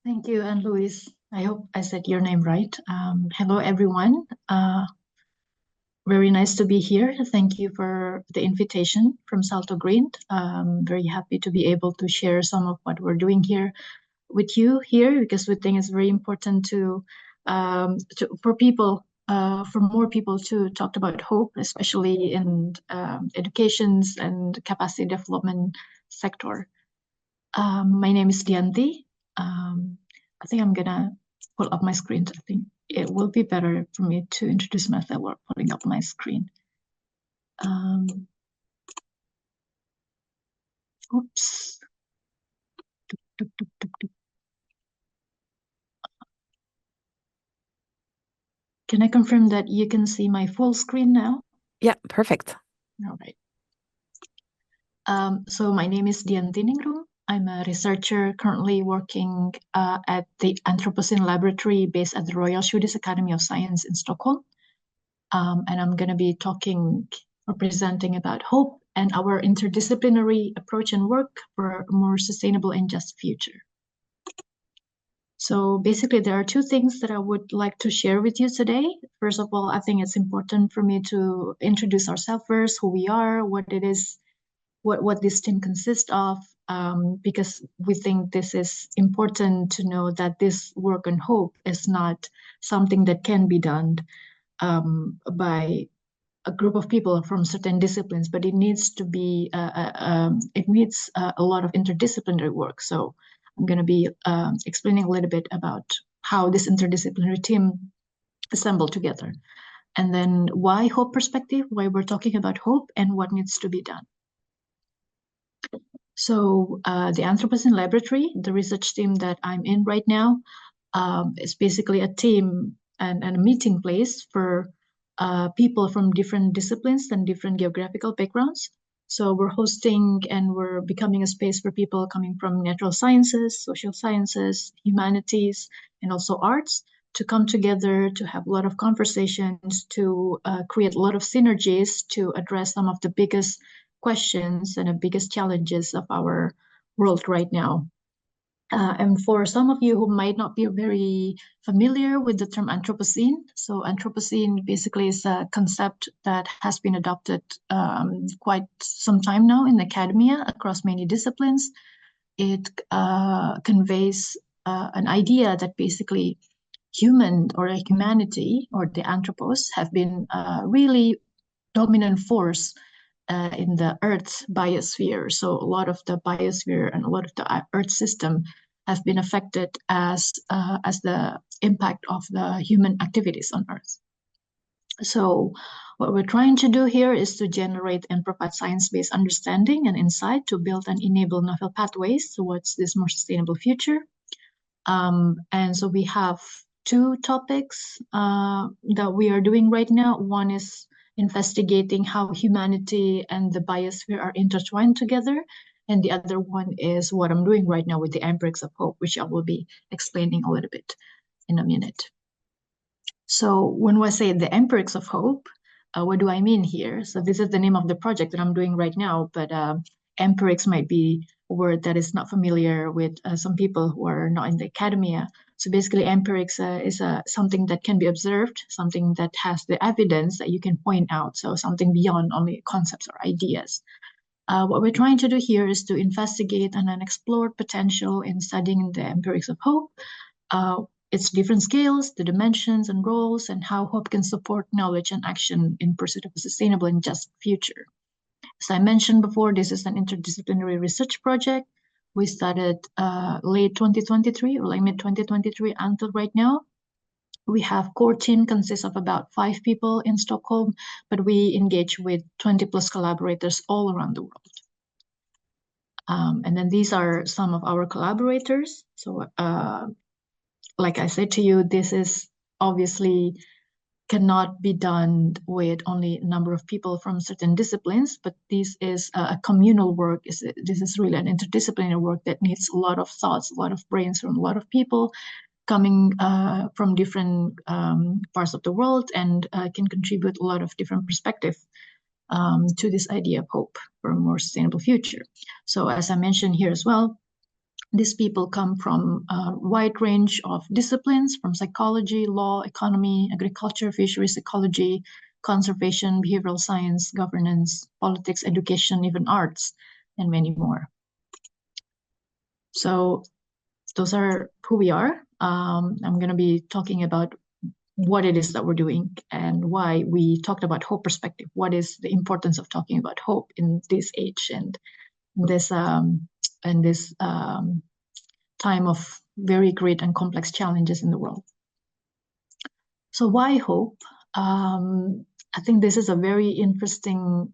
Thank you, Anne Louise. I hope I said your name right. Hello, everyone. Very nice to be here. Thank you for the invitation from Salto Green. Very happy to be able to share some of what we're doing here with you here, because we think it's very important for people, for more people to talk about hope, especially in educations and capacity development sector. My name is Dianti. I think I'm gonna pull up my screen. I think it will be better for me to introduce myself while pulling up my screen. Oops. Can I confirm that you can see my full screen now? Yeah, perfect. All right. So my name is Dianti Ningrum. I'm a researcher currently working at the Anthropocene Laboratory based at the Royal Swedish Academy of Science in Stockholm. And I'm going to be talking or presenting about hope and our interdisciplinary approach and work for a more sustainable and just future. So basically, there are two things that I would like to share with you today. First of all, I think it's important for me to introduce ourselves first, who we are, what it is, what this team consists of, because we think this is important to know that this work on hope is not something that can be done by a group of people from certain disciplines, but it needs to be it needs a lot of interdisciplinary work. So I'm going to be explaining a little bit about how this interdisciplinary team assembled together, and then why hope perspective, why we're talking about hope, and what needs to be done. So the Anthropocene Laboratory, the research team that I'm in right now, is basically a team and a meeting place for people from different disciplines and different geographical backgrounds. So we're hosting and we're becoming a space for people coming from natural sciences, social sciences, humanities, and also arts to come together, to have a lot of conversations, to create a lot of synergies to address some of the biggest questions and the biggest challenges of our world right now. And for some of you who might not be very familiar with the term Anthropocene, so Anthropocene basically is a concept that has been adopted quite some time now in academia across many disciplines. It conveys an idea that basically human or humanity or the anthropos have been a really dominant force in the Earth's biosphere. So a lot of the biosphere and a lot of the Earth system have been affected as the impact of the human activities on Earth. So what we're trying to do here is to generate and provide science-based understanding and insight to build and enable novel pathways towards this more sustainable future. And so we have two topics that we are doing right now. One is investigating how humanity and the biosphere are intertwined together. And the other one is what I'm doing right now with the empirics of hope, which I will be explaining a little bit in a minute. So when I say the empirics of hope, what do I mean here? So this is the name of the project that I'm doing right now, but empirics might be a word that is not familiar with some people who are not in the academia. So basically empirics is something that can be observed, something that has the evidence that you can point out, so something beyond only concepts or ideas. What we're trying to do here is to investigate an unexplored potential in studying the empirics of hope, its different scales, the dimensions and roles, and how hope can support knowledge and action in pursuit of a sustainable and just future. As I mentioned before, this is an interdisciplinary research project. We started late 2023 or like mid 2023 until right now. We have core team consists of about 5 people in Stockholm, but we engage with 20 plus collaborators all around the world. And then these are some of our collaborators. So like I said to you, this is obviously cannot be done with only a number of people from certain disciplines, but this is a communal work. This is really an interdisciplinary work that needs a lot of thoughts, a lot of brains from a lot of people coming from different parts of the world, and can contribute a lot of different perspectives to this idea of hope for a more sustainable future. So as I mentioned here as well, These people come from a wide range of disciplines, from psychology, law, economy, agriculture, fisheries, ecology, conservation, behavioral science, governance, politics, education, even arts, and many more. So those are who we are. I'm going to be talking about what it is that we're doing and why we talked about hope perspective. What is the importance of talking about hope in this age and this time of very great and complex challenges in the world. So why hope? I think this is a very interesting.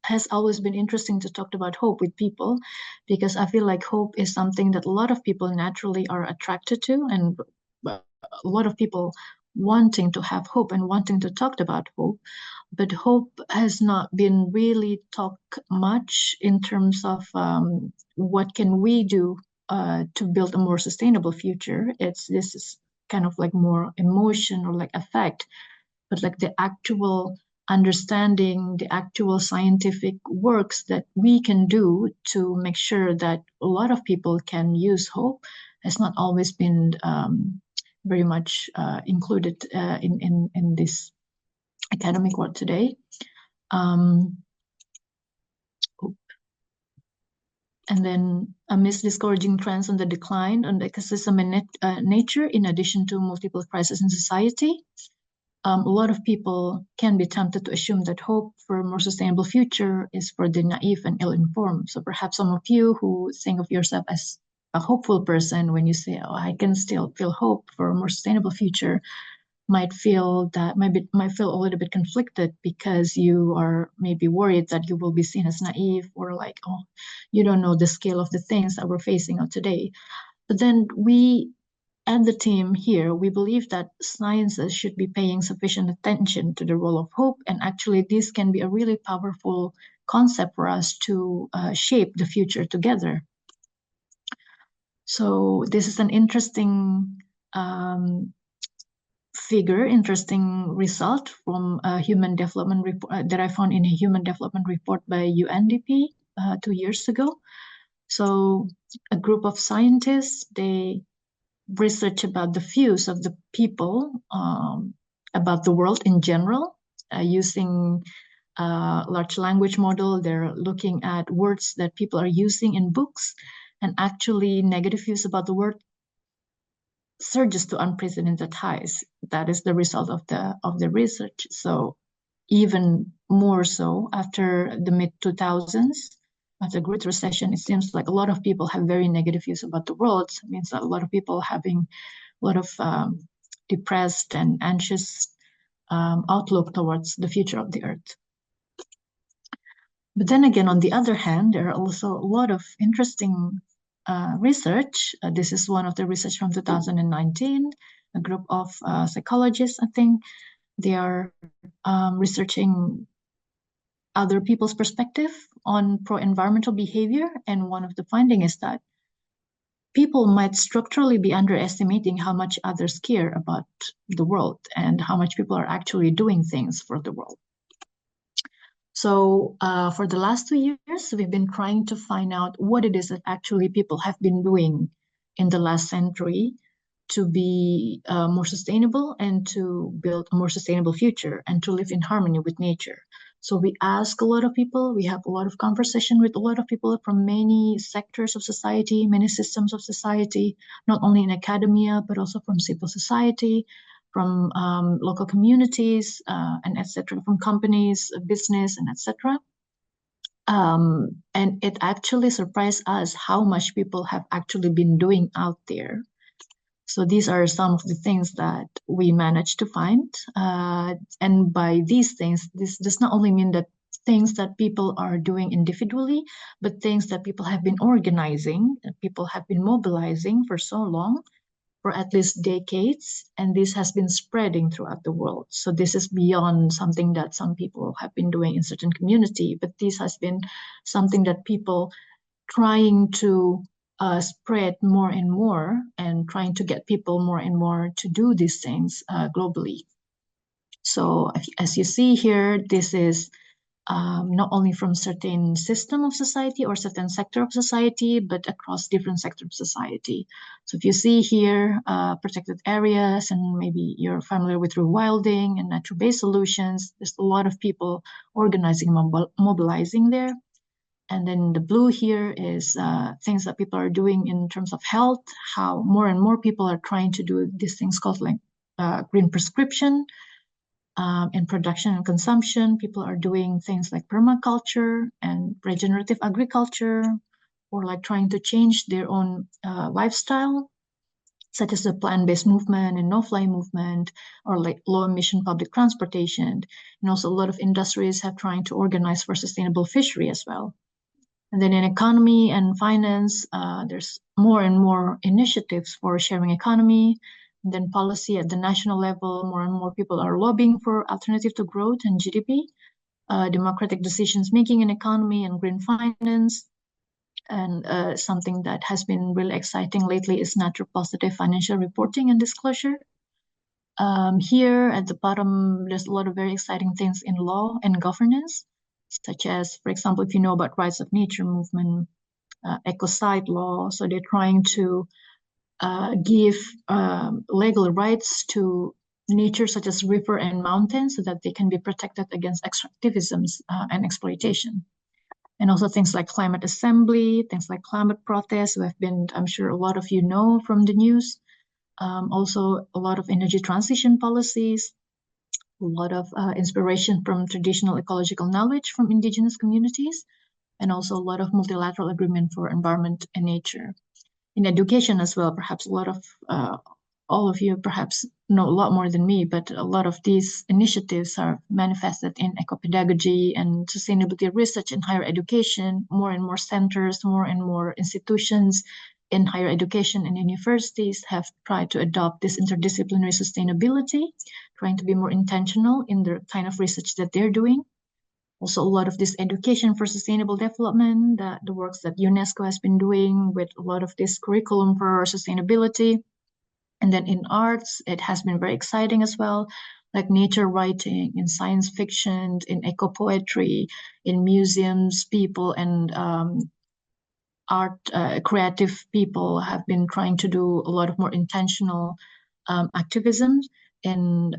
Has always been interesting to talk about hope with people, because I feel like hope is something that a lot of people naturally are attracted to, and a lot of people wanting to have hope and wanting to talk about hope. But hope has not been really talked much in terms of what can we do to build a more sustainable future. This is kind of like more emotion or like affect, but like the actual understanding, the actual scientific works that we can do to make sure that a lot of people can use hope has not always been very much included in this academic work today. Um, and then amidst discouraging trends on the decline on the ecosystem and nature, in addition to multiple crises in society, a lot of people can be tempted to assume that hope for a more sustainable future is for the naive and ill-informed. So perhaps some of you who think of yourself as a hopeful person, when you say, "Oh, I can still feel hope for a more sustainable future," might feel a little bit conflicted, because you are maybe worried that you will be seen as naive, or like, oh, you don't know the scale of the things that we're facing out today. But then we and the team here, we believe that sciences should be paying sufficient attention to the role of hope, and actually this can be a really powerful concept for us to shape the future together. So this is an interesting interesting result from a human development report that I found in a human development report by UNDP 2 years ago. So a group of scientists, they research about the views of the people about the world in general, using a large language model. They're looking at words that people are using in books, and actually negative views about the word surges to unprecedented highs. That is the result of the research. So even more so after the mid 2000s, after the Great Recession, it seems like a lot of people have very negative views about the world. It means that a lot of people having a lot of depressed and anxious outlook towards the future of the earth. But then again, on the other hand, there are also a lot of interesting research. This is one of the research from 2019, a group of psychologists, I think. They are researching other people's perspective on pro-environmental behavior. And one of the findings is that people might structurally be underestimating how much others care about the world and how much people are actually doing things for the world. So for the last 2 years, we've been trying to find out what it is that actually people have been doing in the last century to be more sustainable and to build a more sustainable future and to live in harmony with nature. So we ask a lot of people, we have a lot of conversation with a lot of people from many sectors of society, many systems of society, not only in academia, but also from civil society, from local communities, and etc., from companies, business, and etc. And it actually surprised us how much people have actually been doing out there. So these are some of the things that we managed to find. And by these things, this does not only mean that things that people are doing individually, but things that people have been organizing, that people have been mobilizing for so long, for at least decades, and this has been spreading throughout the world. So this is beyond something that some people have been doing in certain community, but this has been something that people trying to spread more and more, and trying to get people more and more to do these things globally. So as you see here, this is not only from certain system of society or certain sector of society, but across different sectors of society. So if you see here protected areas, and maybe you're familiar with rewilding and nature-based solutions, there's a lot of people organizing, mobilizing there. And then the blue here is things that people are doing in terms of health, how more and more people are trying to do these things called like green prescription. In production and consumption, people are doing things like permaculture and regenerative agriculture, or like trying to change their own lifestyle, such as the plant-based movement and no-fly movement, or like low-emission public transportation. And also a lot of industries have trying to organize for sustainable fishery as well. And then in economy and finance, there's more and more initiatives for sharing economy. And then policy at the national level, more and more people are lobbying for alternative to growth and GDP, democratic decisions making in economy and green finance. And something that has been really exciting lately is natural positive financial reporting and disclosure. Here at the bottom, there's a lot of very exciting things in law and governance, such as, for example, if you know about rights of nature movement, ecocide law. So they're trying to give legal rights to nature, such as river and mountains, so that they can be protected against extractivisms and exploitation. And also things like climate assembly, things like climate protests, who have been, I'm sure a lot of you know from the news. Also a lot of energy transition policies, a lot of inspiration from traditional ecological knowledge from indigenous communities, and also a lot of multilateral agreement for environment and nature. In education as well, perhaps a lot of all of you perhaps know a lot more than me, but a lot of these initiatives are manifested in eco-pedagogy and sustainability research in higher education. More and more centers, more and more institutions in higher education and universities have tried to adopt this interdisciplinary sustainability, trying to be more intentional in the kind of research that they're doing. Also, a lot of this education for sustainable development, the works that UNESCO has been doing with a lot of this curriculum for sustainability. And then in arts, it has been very exciting as well, like nature writing, in science fiction, in eco poetry, in museums, people and art, creative people have been trying to do a lot of more intentional activism and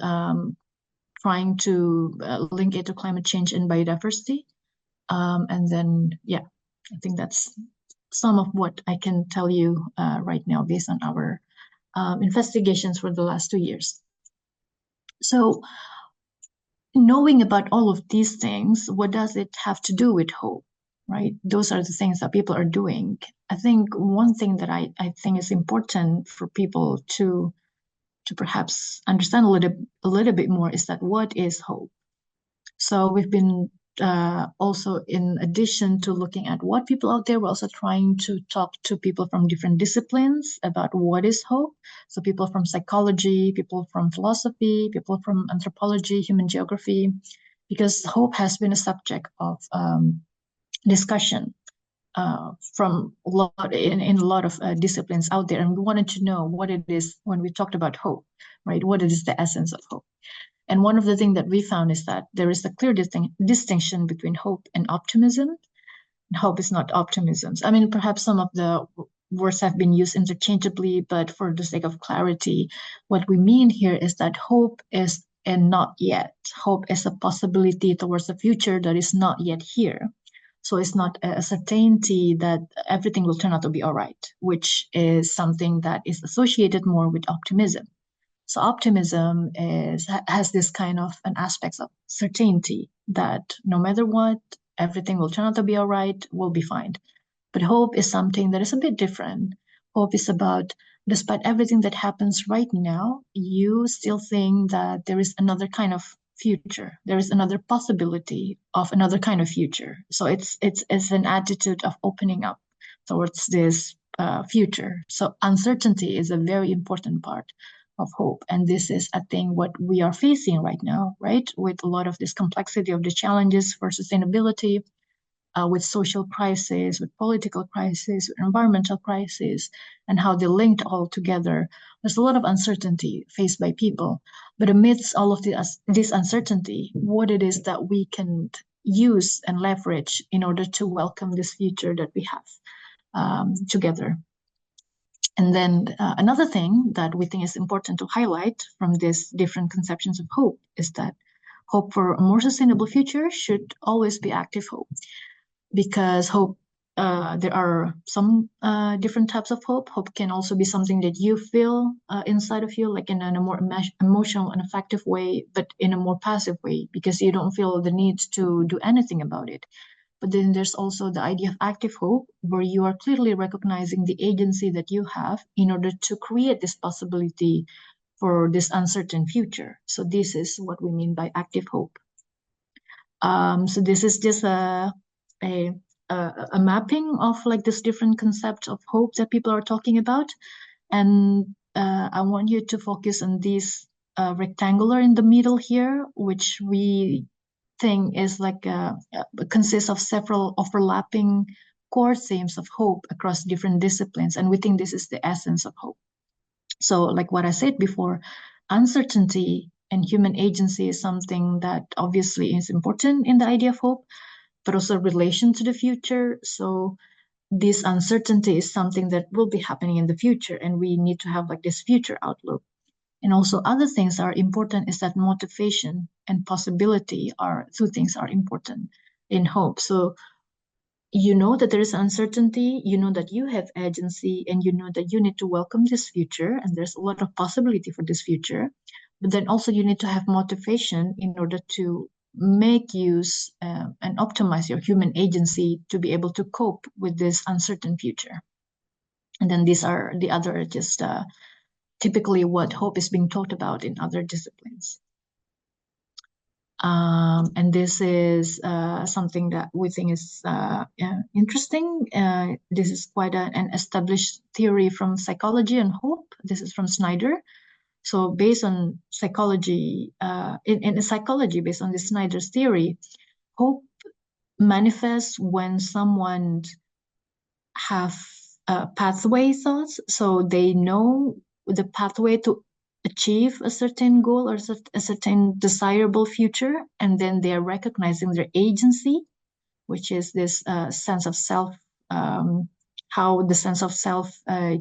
trying to link it to climate change and biodiversity. And then, yeah, I think that's some of what I can tell you right now based on our investigations for the last 2 years. So knowing about all of these things, what does it have to do with hope, right? Those are the things that people are doing. I think one thing that I think is important for people to perhaps understand a little bit more is that what is hope? So we've been also, in addition to looking at what people out there, we're also trying to talk to people from different disciplines about what is hope. So people from psychology, people from philosophy, people from anthropology, human geography, because hope has been a subject of discussion from a lot in a lot of disciplines out there. And we wanted to know what it is when we talked about hope, right? What is the essence of hope? And one of the things that we found is that there is a clear distinction between hope and optimism. Hope is not optimism. I mean, perhaps some of the words have been used interchangeably, but for the sake of clarity, what we mean here is that hope is a not yet. Hope is a possibility towards the future that is not yet here. So it's not a certainty that everything will turn out to be all right, which is something that is associated more with optimism. So optimism has this kind of an aspect of certainty that no matter what, everything will turn out to be all right, we'll be fine. But hope is something that is a bit different. Hope is about, despite everything that happens right now, you still think that there is another kind of future. There is another possibility of another kind of future. So it's an attitude of opening up towards this future. So uncertainty is a very important part of hope. And this is, I think, what we are facing right now, right? With a lot of this complexity of the challenges for sustainability, with social crisis, with political crisis, with environmental crisis, and how they linked all together. There's a lot of uncertainty faced by people. But amidst all of this uncertainty, what it is that we can use and leverage in order to welcome this future that we have together. And then another thing that we think is important to highlight from these different conceptions of hope is that hope for a more sustainable future should always be active hope, because hope, there are some different types of hope. Hope can also be something that you feel inside of you, like in a more emotional and effective way, but in a more passive way, because you don't feel the need to do anything about it. But then there's also the idea of active hope, where you are clearly recognizing the agency that you have in order to create this possibility for this uncertain future. So this is what we mean by active hope. So this is just a, a mapping of like this different concepts of hope that people are talking about. And I want you to focus on this rectangular in the middle here, which we think is like consists of several overlapping core themes of hope across different disciplines. And we think this is the essence of hope. So like what I said before, uncertainty and human agency is something that obviously is important in the idea of hope, but also relation to the future. So this uncertainty is something that will be happening in the future, and we need to have like this future outlook. And also other things are important is that motivation and possibility are two things are important in hope. So you know that there is uncertainty, you know that you have agency, and you know that you need to welcome this future, and there's a lot of possibility for this future. But then also you need to have motivation in order to make use and optimize your human agency to be able to cope with this uncertain future. And then these are the other just typically what hope is being talked about in other disciplines. And this is something that we think is interesting. This is quite an established theory from psychology and hope. This is from Snyder. So based on psychology, in psychology, based on this Snyder's theory, hope manifests when someone have pathway thoughts. So they know the pathway to achieve a certain goal or a certain desirable future, and then they are recognizing their agency, which is this sense of self, how the sense of self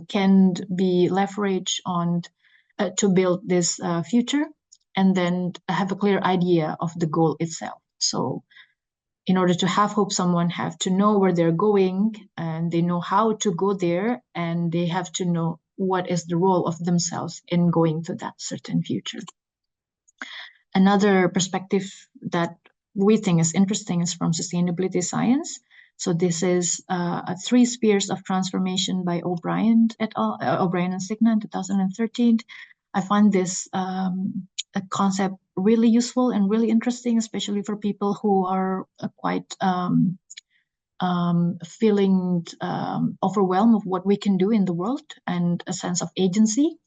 can be leveraged on to build this future, and then have a clear idea of the goal itself. So in order to have hope, someone have to know where they're going, and they know how to go there, and they have to know what is the role of themselves in going to that certain future. Another perspective that we think is interesting is from sustainability science. So this is Three Spheres of Transformation by O'Brien et al., O'Brien and Signa in 2013. I find this a concept really useful and really interesting, especially for people who are quite feeling overwhelmed of what we can do in the world and a sense of agency.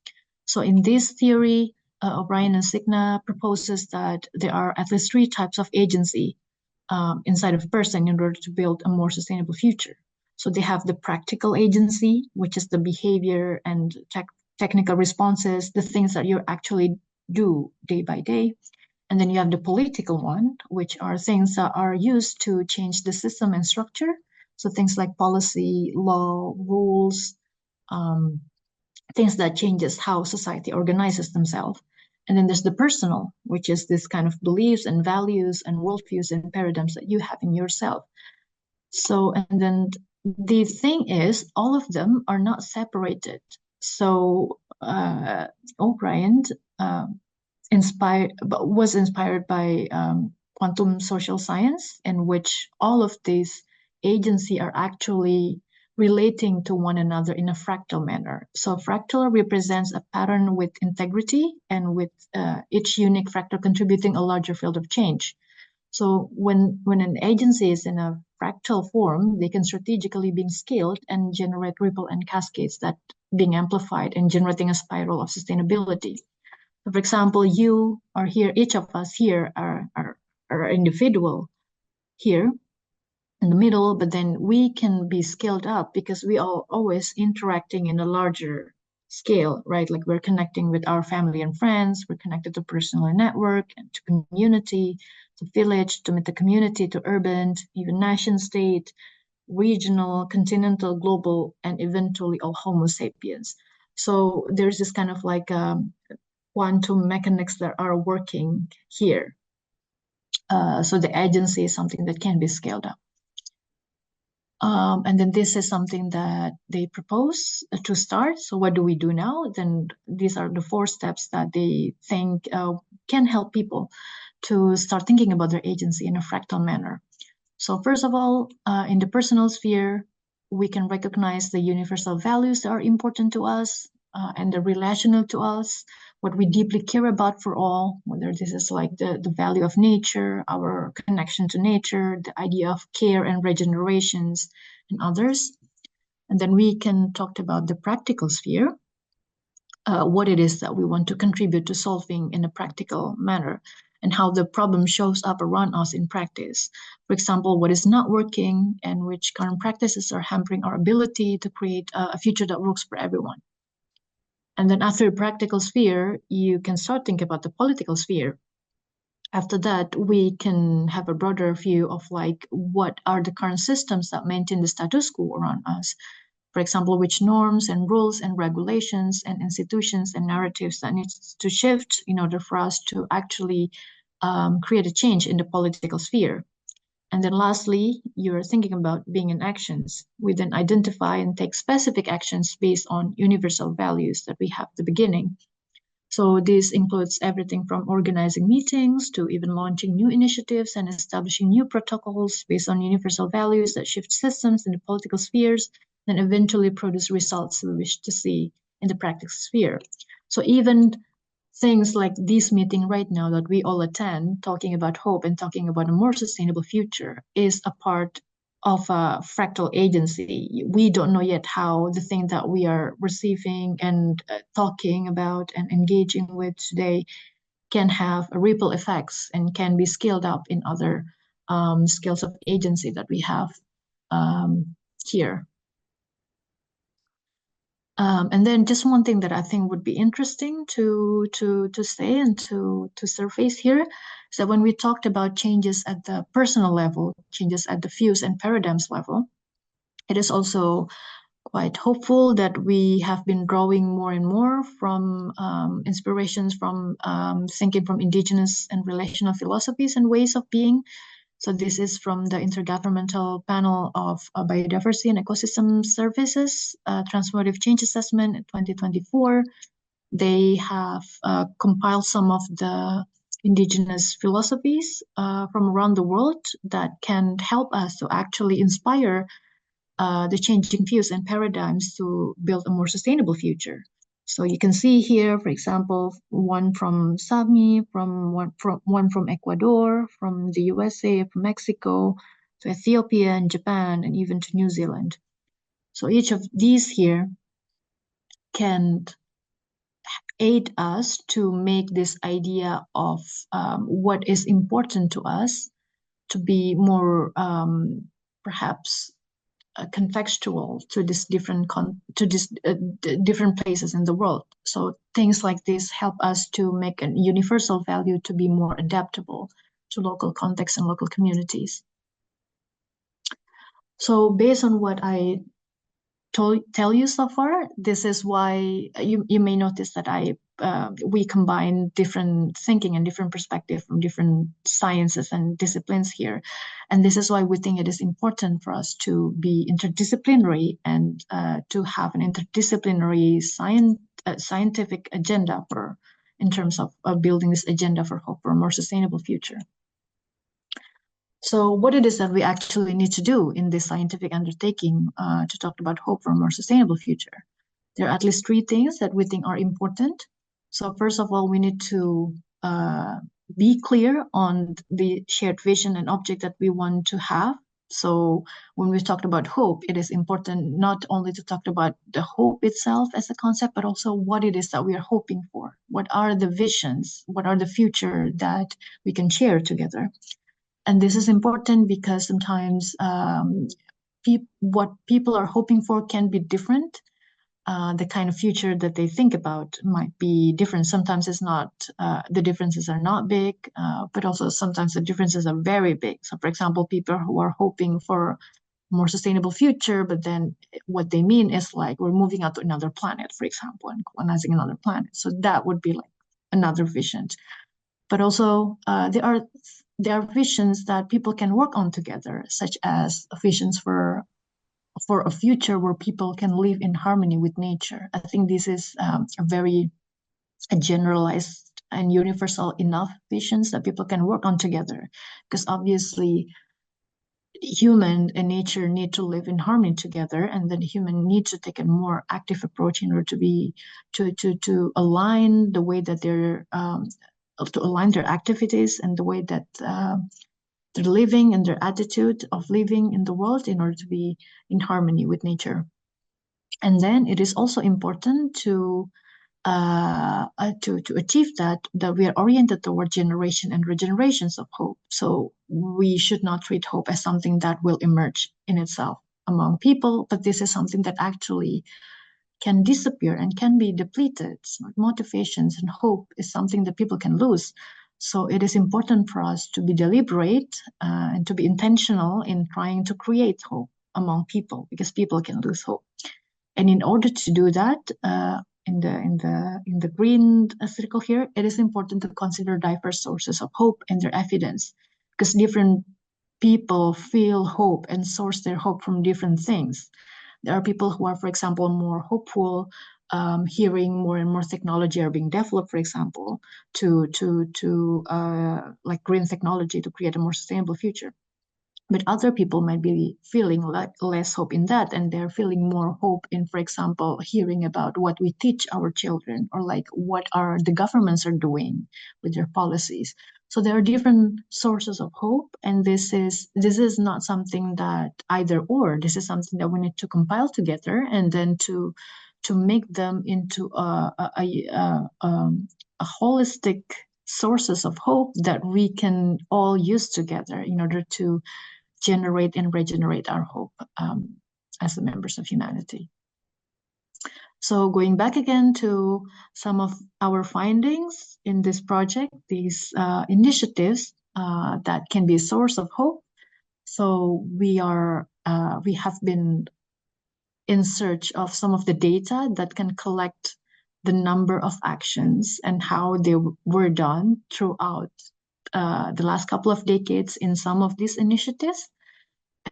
So in this theory, O'Brien and Signa proposes that there are at least three types of agency inside of a person in order to build a more sustainable future. So they have the practical agency, which is the behavior and technical responses, the things that you actually do day by day. And then you have the political one, which are things that are used to change the system and structure. So things like policy, law, rules, things that changes how society organizes themselves. And then there's the personal, which is this kind of beliefs and values and worldviews and paradigms that you have in yourself. So, and then the thing is, all of them are not separated. So O'Brien was inspired by quantum social science, in which all of these agency are actually relating to one another in a fractal manner. So fractal represents a pattern with integrity, and with each unique fractal contributing a larger field of change. So when an agency is in a fractal form, they can strategically be scaled and generate ripple and cascades that being amplified and generating a spiral of sustainability. So for example, you are here, each of us here are individual here in the middle, but then we can be scaled up because we are always interacting in a larger scale, right? Like we're connecting with our family and friends, we're connected to personal network and to community, So village to meet the community, to urban, even nation state, regional, continental, global, and eventually all Homo sapiens. So there's this kind of like quantum mechanics that are working here. So the agency is something that can be scaled up. And then this is something that they propose to start. So what do we do now? Then these are the 4 steps that they think can help people to start thinking about their agency in a fractal manner. So first of all, in the personal sphere, we can recognize the universal values that are important to us and the relational to us, what we deeply care about for all, whether this is like the value of nature, our connection to nature, the idea of care and regenerations, and others. And then we can talk about the practical sphere, what it is that we want to contribute to solving in a practical manner, and how the problem shows up around us in practice. For example, what is not working and which current practices are hampering our ability to create a future that works for everyone. And then after the practical sphere, you can start thinking about the political sphere. After that, we can have a broader view of like what are the current systems that maintain the status quo around us. For example, which norms and rules and regulations and institutions and narratives that needs to shift in order for us to actually create a change in the political sphere. And then lastly, you're thinking about being in actions. We then identify and take specific actions based on universal values that we have at the beginning. So this includes everything from organizing meetings to even launching new initiatives and establishing new protocols based on universal values that shift systems in the political spheres, then eventually produce results we wish to see in the practical sphere. So even things like this meeting right now that we all attend, talking about hope and talking about a more sustainable future, is a part of a fractal agency. We don't know yet how the thing that we are receiving and talking about and engaging with today can have ripple effects and can be scaled up in other scales of agency that we have here. And then just one thing that I think would be interesting to say and to surface here is that when we talked about changes at the personal level, changes at the views and paradigms level, it is also quite hopeful that we have been drawing more and more from inspirations from thinking from indigenous and relational philosophies and ways of being. So this is from the Intergovernmental Panel of Biodiversity and Ecosystem Services, Transformative Change Assessment in 2024. They have compiled some of the indigenous philosophies from around the world that can help us to actually inspire the changing views and paradigms to build a more sustainable future. So you can see here, for example, one from Sami, one from Ecuador, from the USA, from Mexico, to Ethiopia and Japan, and even to New Zealand. So each of these here can aid us to make this idea of what is important to us to be more perhaps contextual to this different places in the world. So things like this help us to make a universal value to be more adaptable to local contexts and local communities. So based on what I tell you so far, this is why you may notice that we combine different thinking and different perspective from different sciences and disciplines here. And this is why we think it is important for us to be interdisciplinary and to have an interdisciplinary scientific agenda in terms of building this agenda for hope for a more sustainable future. So what it is that we actually need to do in this scientific undertaking to talk about hope for a more sustainable future. There are at least 3 things that we think are important. So first of all, we need to be clear on the shared vision and object that we want to have. So when we talked about hope, it is important not only to talk about the hope itself as a concept, but also what it is that we are hoping for. What are the visions? What are the future that we can share together? And this is important because sometimes what people are hoping for can be different the kind of future that they think about might be different. Sometimes it's not, the differences are not big, but also sometimes the differences are very big. So, for example, people who are hoping for a more sustainable future, but then what they mean is like we're moving out to another planet, for example, and colonizing another planet. So that would be like another vision. But also, there are visions that people can work on together, such as visions for a future where people can live in harmony with nature. I think this is a very generalized and universal enough visions that people can work on together, because obviously human and nature need to live in harmony together, and then human needs to take a more active approach in order to align the way that they're to align their activities and the way that their living and their attitude of living in the world in order to be in harmony with nature. And then it is also important to achieve that we are oriented toward generation and regenerations of hope. So we should not treat hope as something that will emerge in itself among people, but this is something that actually can disappear and can be depleted. So motivations and hope is something that people can lose. So it is important for us to be deliberate and to be intentional in trying to create hope among people, because people can lose hope. And in order to do that, in the green circle here, it is important to consider diverse sources of hope and their evidence, because different people feel hope and source their hope from different things. There are people who are, for example, more hopeful, hearing more and more technology are being developed, for example, to like green technology to create a more sustainable future. But other people might be feeling like less hope in that, and they're feeling more hope in, for example, hearing about what we teach our children, or like what are the governments are doing with their policies. So there are different sources of hope, and this is not something that either or. This is something that we need to compile together, and then to make them into a holistic sources of hope that we can all use together in order to generate and regenerate our hope as the members of humanity. So going back again to some of our findings in this project, these initiatives that can be a source of hope. So we have been in search of some of the data that can collect the number of actions and how they were done throughout the last couple of decades in some of these initiatives.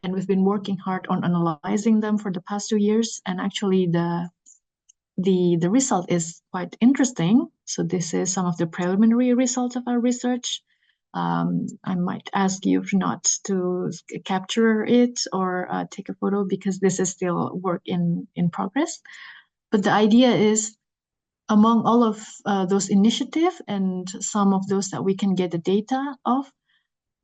And we've been working hard on analyzing them for the past 2 years. And actually the result is quite interesting. So this is some of the preliminary results of our research. I might ask you not to capture it or take a photo, because this is still work in progress. But the idea is, among all of those initiatives and some of those that we can get the data of,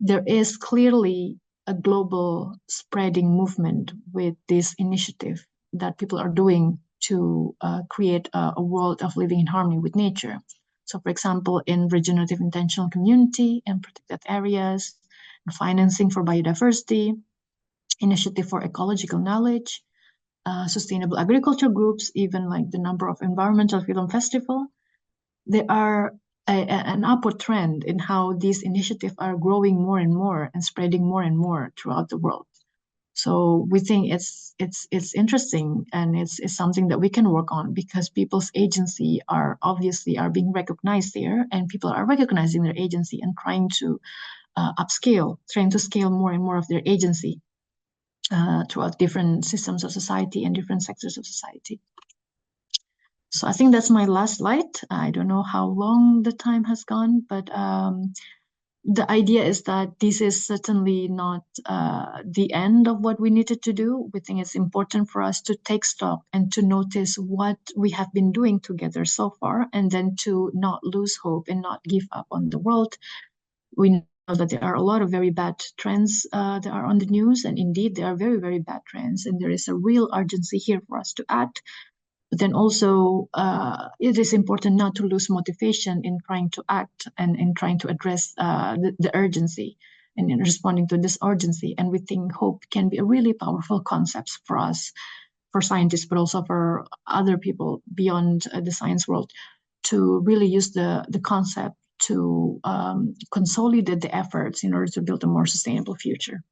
there is clearly a global spreading movement with this initiative that people are doing to create a world of living in harmony with nature. So, for example, in regenerative intentional community and protected areas, financing for biodiversity, initiative for ecological knowledge, sustainable agriculture groups, even like the number of environmental film festival, there are an upward trend in how these initiatives are growing more and more and spreading more and more throughout the world. So we think it's interesting, and it's something that we can work on, because people's agency are obviously being recognized there, and people are recognizing their agency and trying to trying to scale more and more of their agency throughout different systems of society and different sectors of society. So I think that's my last slide. I don't know how long the time has gone, but the idea is that this is certainly not the end of what we needed to do. We think it's important for us to take stock and to notice what we have been doing together so far, and then to not lose hope and not give up on the world. We know that there are a lot of very bad trends that are on the news, and indeed there are very, very bad trends, and there is a real urgency here for us to act. But then also, it is important not to lose motivation in trying to act and in trying to address the urgency and in responding to this urgency. And we think hope can be a really powerful concept for us for scientists, but also for other people beyond the science world, to really use the concept to consolidate the efforts in order to build a more sustainable future.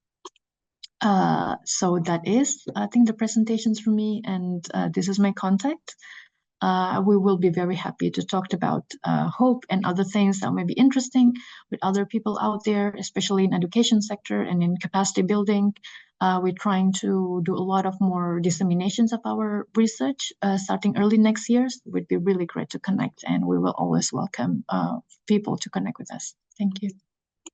So that is, I think, the presentations from me, and this is my contact. We will be very happy to talk about hope and other things that may be interesting with other people out there, especially in education sector and in capacity building. We're trying to do a lot of more disseminations of our research starting early next year. So it would be really great to connect, and we will always welcome people to connect with us. Thank you.